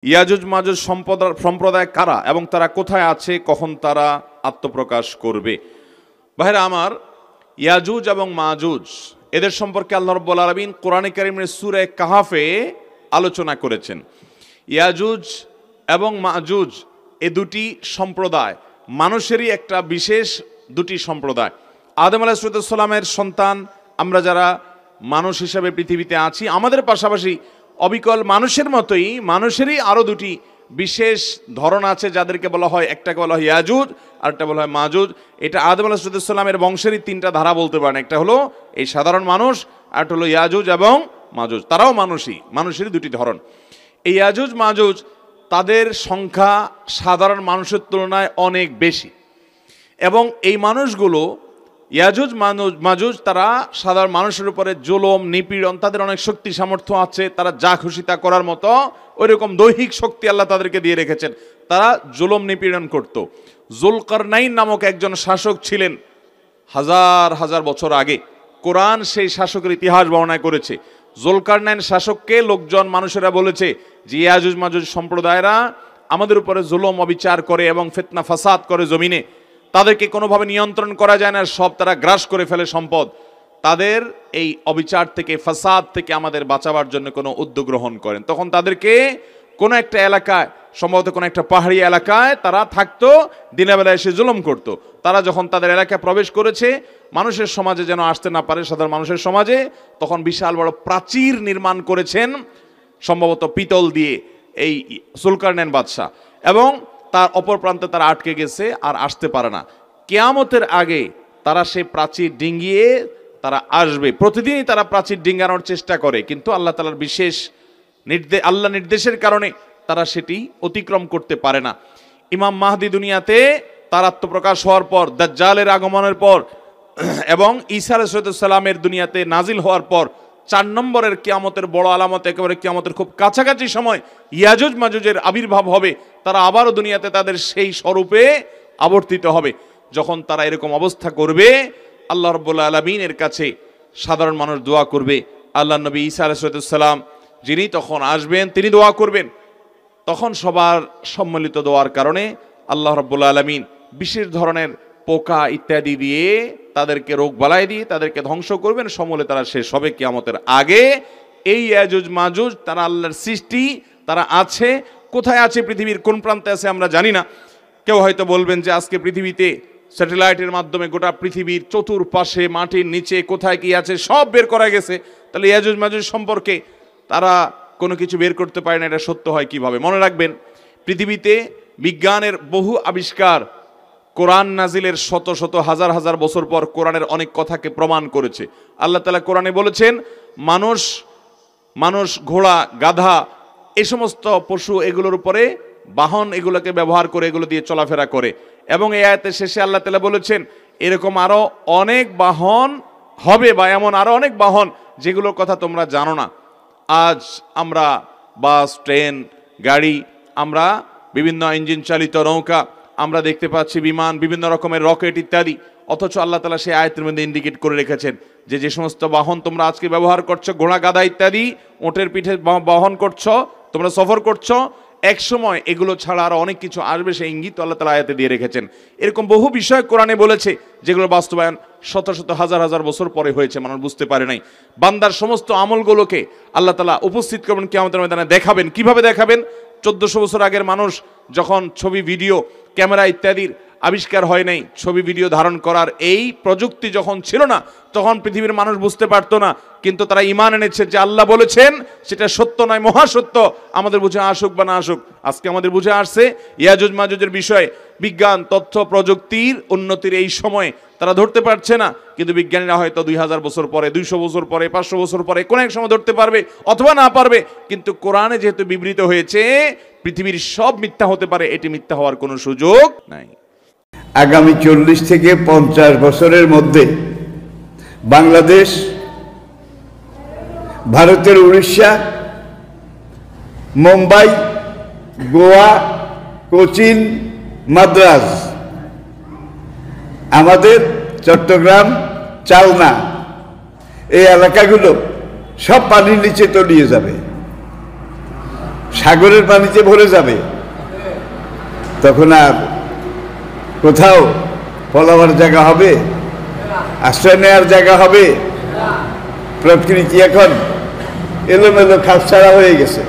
ইয়াজুজ মাজুজ সম্প্রদায় কারা এবং তারা কোথায় আছে, কখন তারা আত্মপ্রকাশ করবে? ভাইরা আমার, ইয়াজুজ এবং মাজুজ এদের সম্পর্কে আল্লাহ রাব্বুল আলামিন কোরআনে কারীমের সূরা কাহাফে আলোচনা করেছেন। ইয়াজুজ এবং মাজুজ এ দুটি সম্প্রদায় মানুষেরই একটা বিশেষ দুটি সম্প্রদায়। আদম আলাইহিস সালামের সন্তান আমরা যারা মানুষ হিসাবে পৃথিবীতে আছি, আমাদের পাশাপাশি অবিকল মানুষের মতোই মানুষেরই আরও দুটি বিশেষ ধরন আছে, যাদেরকে বলা হয়, একটাকে বলা হয় ইয়াজুজ আর একটা বলা হয় মাজুজ। এটা আদম আলাইহিস সালামের বংশেরই তিনটা ধারা বলতে পারেন। একটা হলো এই সাধারণ মানুষ, আর একটা হলো ইয়াজুজ এবং মাজুজ। তারাও মানুষেরই দুটি ধরন। এই ইয়াজুজ মাজুজ তাদের সংখ্যা সাধারণ মানুষের তুলনায় অনেক বেশি, এবং এই মানুষগুলো ইয়াজুজ মাজুজ তারা সাধারণ মানুষের উপরে জুলুম নিপীড়ন, তাদের অনেক শক্তি সামর্থ্য আছে, তারা যা খুশি তা করার মতো ওইরকম দৈহিক শক্তি আল্লাহ তাদেরকে দিয়ে রেখেছেন। তারা জুলুম নিপীড়ন করত। যুলকারনাইন নামক একজন শাসক ছিলেন হাজার হাজার বছর আগে। কোরআন সেই শাসকের ইতিহাস বর্ণনা করেছে। যুলকারনাইন শাসককে লোকজন মানুষেরা বলেছে যে ইয়াজুজ মাজুজ সম্প্রদায়রা আমাদের উপরে জুলুম অবিচার করে এবং ফিতনা ফাসাদ করে জমিনে, তাদেরকে কোনোভাবে নিয়ন্ত্রণ করা যায় না, সব তারা গ্রাস করে ফেলে সম্পদ। তাদের এই অবিচার থেকে, ফাসাদ থেকে আমাদের বাঁচাবার জন্য কোনো উদ্যোগ গ্রহণ করেন। তখন তাদেরকে কোনো একটা এলাকায়, সম্ভবত কোনো একটা পাহাড়ি এলাকায় তারা থাকতো, দিনের বেলায় এসে জুলুম করত। তারা যখন তাদের এলাকায় প্রবেশ করেছে, মানুষের সমাজে যেন আসতে না পারে, সাধারণ মানুষের সমাজে, তখন বিশাল বড় প্রাচীর নির্মাণ করেছেন, সম্ভবত পিতল দিয়ে, এই যুলকারনাইন বাদশাহ, এবং তার অপর প্রান্তে তারা আটকে গেছে, আর আসতে পারে না। কিয়ামতের আগে তারা সেই প্রাচীর ডিঙ্গিয়ে তারা আসবে। প্রতিদিনই তারা প্রাচীর ডিঙ্গানোর চেষ্টা করে, কিন্তু আল্লাহ তাআলার বিশেষ নির্দেশের কারণে তারা সেটি অতিক্রম করতে পারে না। ইমাম মাহদি দুনিয়াতে তার আত্মপ্রকাশ হওয়ার পর, দাজ্জালের আগমনের পর এবং ঈসা আলাইহিস সালামের দুনিয়াতে নাজিল হওয়ার পর 4 নম্বরের কিয়ামতের বড় আলামত, একেবারে কিয়ামতের খুব কাছাকাছি সময় ইয়াজুজ মাজুজের আবির্ভাব হবে। তারা আবারও দুনিয়াতে তাদের সেই স্বরূপে আবর্তিত হবে। যখন তারা এরকম অবস্থা করবে, আল্লাহ রাব্বুল আলামিনের কাছে সাধারণ মানুষ দোয়া করবে। আল্লাহ নবী ঈসা আলাইহিস সালাম যিনি তখন আসবেন, তিনি দোয়া করবেন। তখন সবার সম্মিলিত দোয়ার কারণে আল্লাহ রাব্বুল আলামিন বিশেষ ধরনের পোকা ইত্যাদি দিয়ে তাদেরকে রোগ বালাই দিয়ে তাদেরকে ধ্বংস করবেন। সমূলে তারা শেষ হবে কিয়ামতের আগে। এই ইয়াজুজ মাজুজ তারা আল্লাহর সৃষ্টি, তারা আছে। কোথায় আছে, পৃথিবীর কোন প্রান্তে আছে আমরা জানি না। কেউ হয়তো বলবেন যে আজকে পৃথিবীতে স্যাটেলাইটের মাধ্যমে গোটা পৃথিবীর চতুর্পাশে, মাটির নিচে কোথায় কি আছে সব বের করা গেছে। তাহলে ইয়াজুজ মাজুজ সম্পর্কে তারা কোনো কিছু বের করতে পারে না, এটা সত্য হয় কিভাবে? মনে রাখবেন, পৃথিবীতে বিজ্ঞানের বহু আবিষ্কার কোরআন নাজিলের শত শত হাজার হাজার বছর পর কোরআনের অনেক কথাকে প্রমাণ করেছে। আল্লাহ তাআলা কোরআনে বলেছেন, মানুষ ঘোড়া গাধা এই সমস্ত পশু, এগুলোর উপরে বাহন, এগুলোকে ব্যবহার করে এগুলো দিয়ে চলাফেরা করে। এবং এই আয়াতের শেষে আল্লাহ তাআলা বলেছেন এরকম আরো অনেক বাহন হবে, বা এমন আরো অনেক বাহন যেগুলোর কথা তোমরা জানো না। আজ আমরা বাস, ট্রেন, গাড়ি, আমরা বিভিন্ন ইঞ্জিন চালিত নৌকা, আমরা দেখতে পাচ্ছি বিমান, বিভিন্ন রকমের রকেট ইত্যাদি। অথচ আল্লাহ তাআলা সেই আয়াতের মধ্যে ইন্ডিকেট করে রেখেছেন যে সমস্ত বাহন তোমরা আজকে ব্যবহার করছো, ঘোড়া গাধা ইত্যাদি, ওটের পিঠে বহন করছো, তোমরা সফর করছো, এক সময় এগুলো ছাড়া আরো অনেক কিছু আসবে, সেই ইঙ্গিত আল্লাহ তাআলা আয়াতে দিয়ে রেখেছেন। এরকম বহু বিষয় কোরআনে বলেছে যেগুলো বাস্তবায়ন শত শত হাজার হাজার বছর পরে হয়েছে, মানুষ বুঝতে পারে নাই। বান্দার সমস্ত আমলগুলোকে আল্লাহ তাআলা উপস্থিত করবেন কিয়ামতের ময়দানে, দেখাবেন। কিভাবে দেখাবেন? 1400 বছর আগের মানুষ যখন ছবি, ভিডিও, ক্যামেরা ইত্যাদির আবিষ্কার হয় নাই, ছবি ভিডিও ধারণ করার এই প্রযুক্তি যখন ছিল না, তখন পৃথিবীর মানুষ বুঝতে পারতো না। কিন্তু তারা ঈমান এনেছে যে আল্লাহ বলেছেন সেটা সত্য নয়, মহাসত্য। আমাদের বুঝে আসুক বা না আসুক, আজকে আমাদের বুঝে আসছে ইয়াজুজ মাজুজের বিষয়ে। বিজ্ঞান, তথ্য প্রযুক্তির উন্নতির এই সময়ে তারা ধরতে পারছে না, কিন্তু বিজ্ঞানীরা হয়তো 2000 বছর পরে, 200 বছর পরে, 500 বছর পরে কোনো এক সময় ধরতে পারবে অথবা না পারবে। কিন্তু কোরআনে যেহেতু বিবৃত হয়েছে পৃথিবীর সব মিথ্যা হতে পারে, এটি মিথ্যা হওয়ার কোনো সুযোগ নাই। আগামী 40 থেকে 50 বছরের মধ্যে বাংলাদেশ, ভারতের উড়িষ্যা, মুম্বাই, গোয়া, কোচিন, মাদ্রাজ, আমাদের চট্টগ্রাম, চালনা, এই এলাকাগুলো সব পানির নিচে তলিয়ে যাবে। সাগরের পানিতে ভরে যাবে, তখন আর কোথাও ফলাবার জায়গা হবে, আশ্রয় নেওয়ার জায়গা হবে? প্রকৃতি এখন এলোমেলো খাপছাড়া হয়ে গেছে।